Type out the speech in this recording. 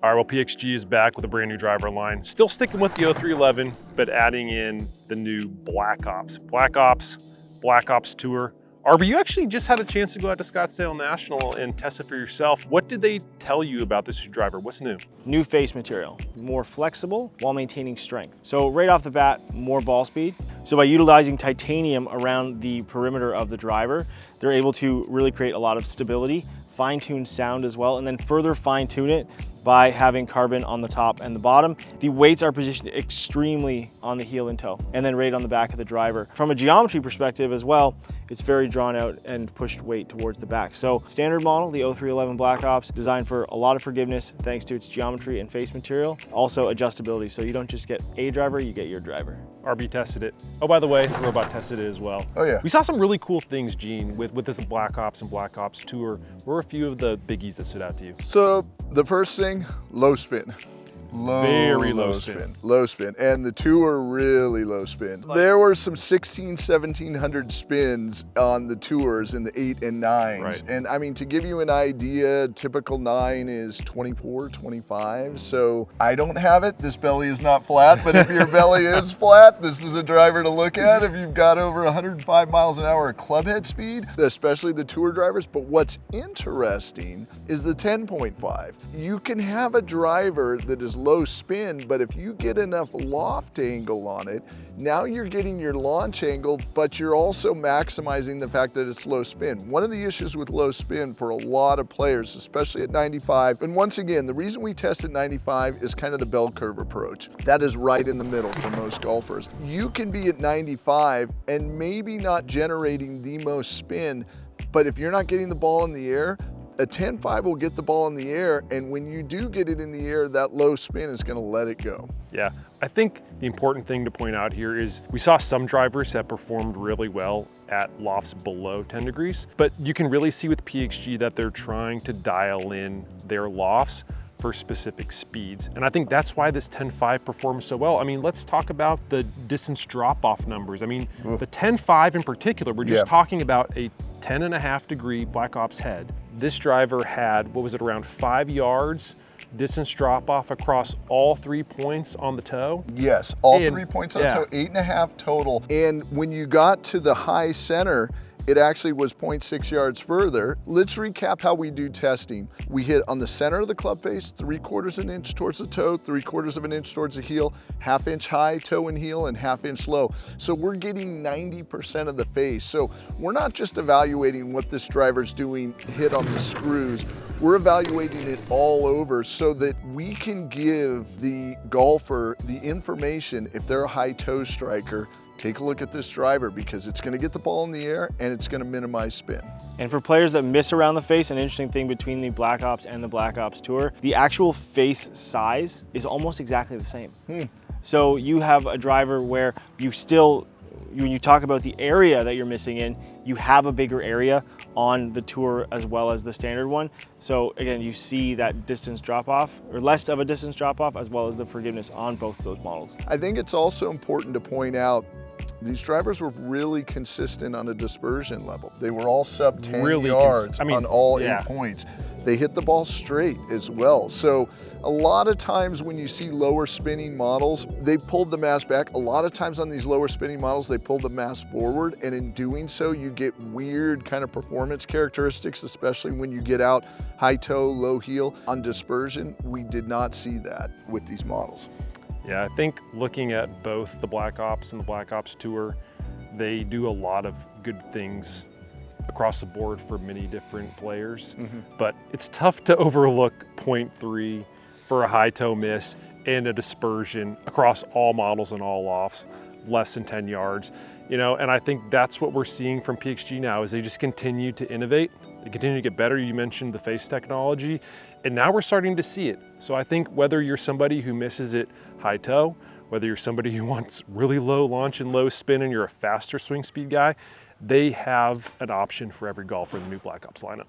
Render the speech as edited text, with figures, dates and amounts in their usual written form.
All right, well, PXG is back with a brand new driver line. Still sticking with the 0311, but adding in the new Black Ops. Black Ops Tour. Arby, you actually just had a chance to go out to Scottsdale National and test it for yourself. What did they tell you about this driver? What's new? New face material, more flexible while maintaining strength. So right off the bat, more ball speed. So by utilizing titanium around the perimeter of the driver, they're able to really create a lot of stability, fine-tune sound as well, and then further fine-tune it by having carbon on the top and the bottom. The weights are positioned extremely on the heel and toe, and then right on the back of the driver. From a geometry perspective as well, it's very drawn out and pushed weight towards the back. So standard model, the 0311 Black Ops, designed for a lot of forgiveness thanks to its geometry and face material. Also adjustability, so you don't just get a driver, you get your driver. RB tested it. Oh, by the way, the Robot tested it as well. Oh yeah. We saw some really cool things, Gene, with this Black Ops and Black Ops Tour. What were a few of the biggies that stood out to you? So the first thing, low spin. Very low spin. Low spin. And the two are really low spin. There were some 1700 spins on the tours in the 8 and 9s. Right. And I mean, to give you an idea, typical 9 is 24, 25. So I don't have it. This belly is not flat, but if your belly is flat, this is a driver to look at if you've got over 105 miles an hour club head speed, especially the tour drivers. But what's interesting is the 10.5. You can have a driver that is low spin, but if you get enough loft angle on it, now you're getting your launch angle, but you're also maximizing the fact that it's low spin. One of the issues with low spin for a lot of players, especially at 95, and once again, the reason we tested 95 is kind of the bell curve approach. That is right in the middle for most golfers. You can be at 95 and maybe not generating the most spin, but if you're not getting the ball in the air, a 10.5 will get the ball in the air, and when you do get it in the air, that low spin is gonna let it go. Yeah, I think the important thing to point out here is we saw some drivers that performed really well at lofts below 10 degrees, but you can really see with PXG that they're trying to dial in their lofts for specific speeds. And I think that's why this 10.5 performs so well. I mean, let's talk about the distance drop-off numbers. I mean, the 10.5 in particular, we're just talking about a 10.5 degree Black Ops head. This driver had, what was it, around 5 yards distance drop-off across all 3 points on the toe? Yes, all 3 points on the toe, 8.5 total. And when you got to the high center, it actually was 0.6 yards further. Let's recap how we do testing. We hit on the center of the club face, 3/4 of an inch towards the toe, 3/4 of an inch towards the heel, 1/2 inch high toe and heel, and 1/2 inch low. So we're getting 90% of the face. So we're not just evaluating what this driver's doing hit on the screws, we're evaluating it all over so that we can give the golfer the information if they're a high toe striker. Take a look at this driver because it's going to get the ball in the air and it's going to minimize spin. And for players that miss around the face, an interesting thing between the Black Ops and the Black Ops Tour, the actual face size is almost exactly the same. So you have a driver where you still, when you talk about the area that you're missing in, you have a bigger area on the Tour as well as the standard one. So again, you see that distance drop off, or less of a distance drop off, as well as the forgiveness on both of those models. I think it's also important to point out these drivers were really consistent on a dispersion level. They were all sub 10 yards on all 8 points. They hit the ball straight as well. So a lot of times when you see lower spinning models, they pulled the mass back. A lot of times on these lower spinning models, they pull the mass forward, and in doing so, you get weird kind of performance characteristics, especially when you get out high toe, low heel. On dispersion, we did not see that with these models. Yeah, I think looking at both the Black Ops and the Black Ops Tour, they do a lot of good things across the board for many different players, but it's tough to overlook 0.3 for a high toe miss and a dispersion across all models and all lofts, less than 10 yards. You know, and I think that's what we're seeing from PXG now is they just continue to innovate. They continue to get better. You mentioned the face technology, and now we're starting to see it. So I think whether you're somebody who misses it high toe, whether you're somebody who wants really low launch and low spin and you're a faster swing speed guy, they have an option for every golfer in the new Black Ops lineup.